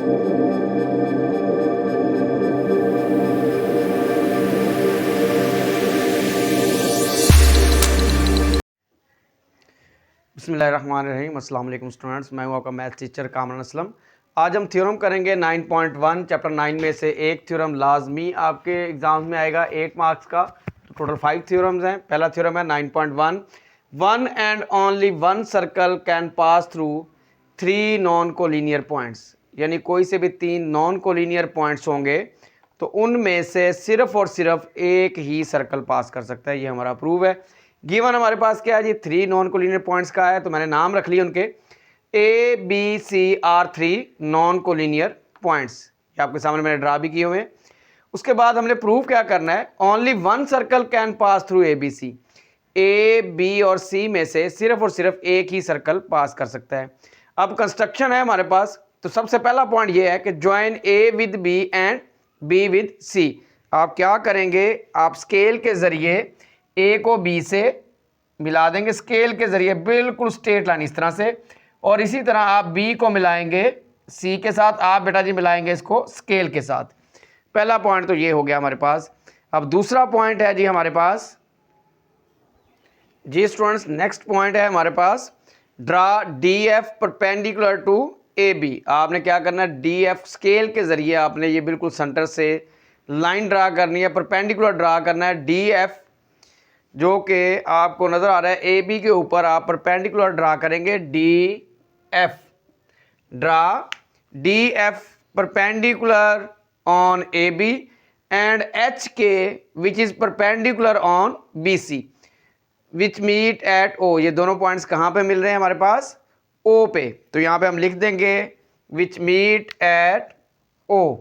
बिस्मिल्लाहिर्रहमानिर्रहीम। अस्सलाम वालेकुम स्टूडेंट्स, मैं हूं आपका मैथ टीचर कामरान असलम। आज हम थ्योरम करेंगे 9.1 चैप्टर 9 में से एक थ्योरम लाजमी आपके एग्जाम्स में आएगा 8 मार्क्स का। तो टोटल 5 थ्योरम्स हैं। पहला थ्योरम है 9.1, one and only one circle can pass through 3 non collinear points. यानी कोई से भी 3 नॉन कोलिनियर पॉइंट्स होंगे तो उनमें से सिर्फ और सिर्फ एक ही सर्कल पास कर सकता है। ये हमारा प्रूव है। गिवन हमारे पास क्या है जी, 3 नॉन कोलिनियर पॉइंट्स का है, तो मैंने नाम रख लिए उनके A B C R 3 non collinear points. ये आपके सामने मैंने ड्रा भी किए हुए हैं। उसके बाद हमने प्रूव क्या करना है, only one circle can pass through ABC। A B और C में से सिर्फ और सिर्फ एक ही सर्कल पास कर सकता है। अब कंस्ट्रक्शन है हमारे पास, तो सबसे पहला पॉइंट ये है कि join A with B and B with C। आप क्या करेंगे, आप स्केल के जरिए ए को बी से मिला देंगे, स्केल के जरिए बिल्कुल स्ट्रेट लाइन इस तरह से, और इसी तरह आप बी को मिलाएंगे सी के साथ। आप बेटा जी मिलाएंगे इसको स्केल के साथ। पहला पॉइंट तो ये हो गया हमारे पास। अब दूसरा पॉइंट है जी हमारे पास, जी स्टूडेंट्स नेक्स्ट पॉइंट है हमारे पास, draw D F perpendicular to A B. आपने क्या करना है, डी एफ स्केल के जरिए आपने ये बिल्कुल सेंटर से लाइन ड्रा करनी है, परपेंडिकुलर ड्रा करना है डी एफ, जो कि आपको नज़र आ रहा है ए बी के ऊपर आप परपेंडिकुलर ड्रा करेंगे D F. Draw D F perpendicular on A B and H K which is perpendicular on B C which meet at O. ये दोनों पॉइंट्स कहाँ पे मिल रहे हैं हमारे पास, ओ पे। तो यहाँ पे हम लिख देंगे विच मीट एट ओ।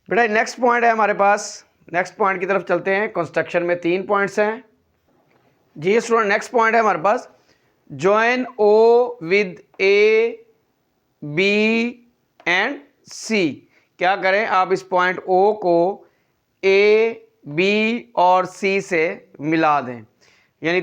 बेटा नेक्स्ट पॉइंट है हमारे पास, नेक्स्ट पॉइंट की तरफ चलते हैं। कंस्ट्रक्शन में 3 पॉइंट्स हैं जी स्टूडेंट। नेक्स्ट पॉइंट है हमारे पास, join O with A B and C. क्या करें, आप इस पॉइंट ओ को ए बी और सी से मिला दें। यानी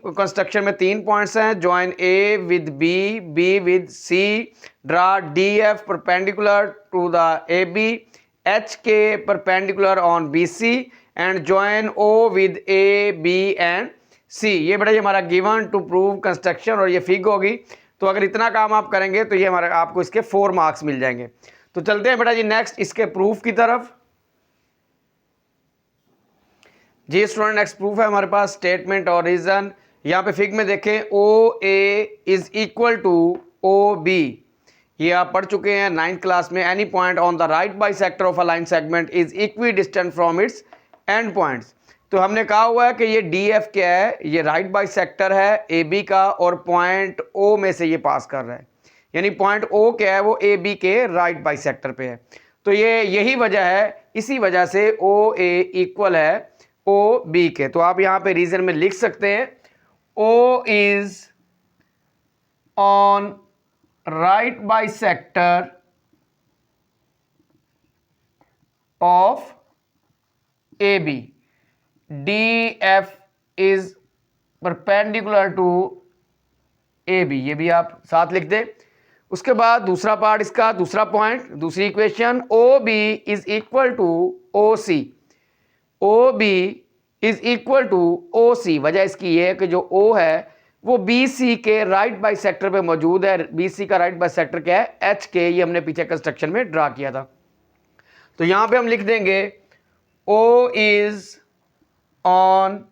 कंस्ट्रक्शन में 3 पॉइंट्स हैं, join A with B, B with C, draw D F perpendicular to the A B, H K perpendicular on B C and join O with A B and C. ये बेटा ये हमारा given to prove construction, और ये fig होगी। तो अगर इतना काम आप करेंगे तो ये हमारा आपको इसके 4 मार्क्स मिल जाएंगे। तो चलते हैं बेटा जी नेक्स्ट इसके प्रूफ की तरफ। जी स्टूडेंट नेक्स्ट प्रूफ है हमारे पास, स्टेटमेंट और रीजन। यहाँ पे फिग में देखें, O A is equal to O B. ये आप पढ़ चुके हैं 9th क्लास में। Any point on the right bisector of a line segment is equidistant from its end points. तो हमने कहा हुआ है कि ये डी एफ क्या है, ये राइट बाइसेक्टर है ए बी का, और पॉइंट ओ में से ये पास कर रहा है। यानी पॉइंट ओ क्या है, वो ए बी के राइट बाइसेक्टर पे है। तो ये यही वजह है, इसी वजह से ओ ए इक्वल है ओ बी के। तो आप यहाँ पे रीजन में लिख सकते हैं, O is on right bisector of AB, DF is perpendicular to AB। ये भी आप साथ लिख दें। उसके बाद दूसरा पार्ट इसका, दूसरा पॉइंट, दूसरी equation, OB is equal to OC। OB is equal to OC। वजह इसकी ये है कि जो O है वो BC के राइट बाइसेक्टर पे मौजूद है। BC का राइट बाइसेक्टर क्या है, एच के। ये हमने पीछे कंस्ट्रक्शन में ड्रा किया था। तो यहां पे हम लिख देंगे O is on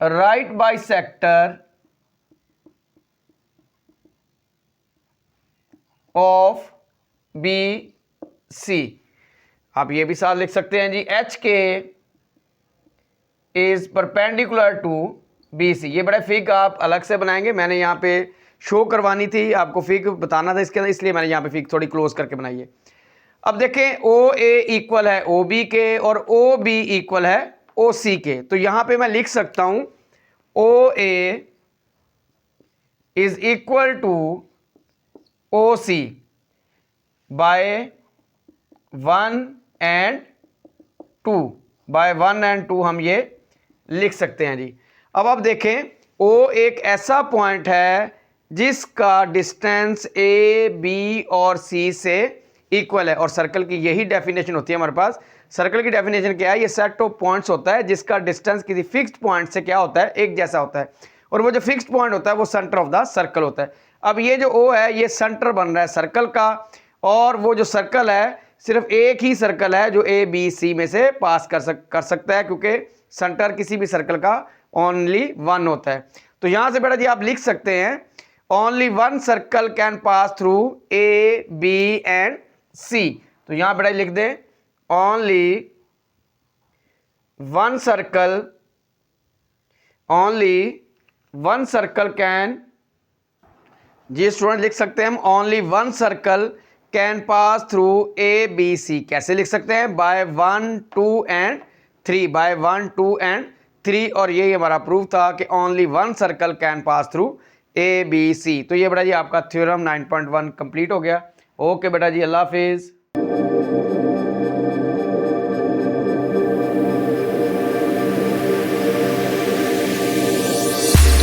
right bisector of BC। आप ये भी साथ लिख सकते हैं जी, एच के इज परपेंडिकुलर टू BC। ये बड़ा फिग आप अलग से बनाएंगे, मैंने यहाँ पे शो करवानी थी आपको, फिग बताना था इसके अंदर, इसलिए मैंने यहाँ पे फिग थोड़ी क्लोज करके बनाई है। अब देखें, ओ ए इक्वल है ओ बी के और ओ बी इक्वल है ओ सी के। तो यहाँ पे मैं लिख सकता हूँ O A is equal to O C by 1 and 2। By 1 and 2 हम ये लिख सकते हैं जी। अब आप देखें ओ एक ऐसा पॉइंट है जिसका डिस्टेंस ए बी और सी से इक्वल है। और सर्कल की यही डेफिनेशन होती है हमारे पास। सर्कल की डेफिनेशन क्या है? ये सेट ऑफ पॉइंट्स होता है जिसका डिस्टेंस किसी फिक्स्ड पॉइंट से क्या होता है? एक जैसा होता है। और वो जो फिक्स्ड पॉइंट होता है वो सेंटर ऑफ द सर्कल होता है। अब ये जो ओ है ये सेंटर बन रहा है सर्कल का, और वो जो सर्कल है सिर्फ एक ही सर्कल है जो ए बी सी में से पास कर सकता है, क्योंकि सेंटर किसी भी सर्कल का ओनली वन होता है। तो यहां से बेटा जी आप लिख सकते हैं only one circle can pass through A B and C. तो यहां बेटा लिख दें ओनली वन सर्कल कैन, जी स्टूडेंट लिख सकते हैं हम only one circle can pass through A B C. कैसे लिख सकते हैं? By 1 2 and 3, by 1 2 and 3। और यही हमारा प्रूफ था कि only one circle can pass through A B C. तो ये बेटा जी आपका थ्योरम 9.1 कंप्लीट हो गया। ओके बेटा जी, अल्लाह हाफिज़।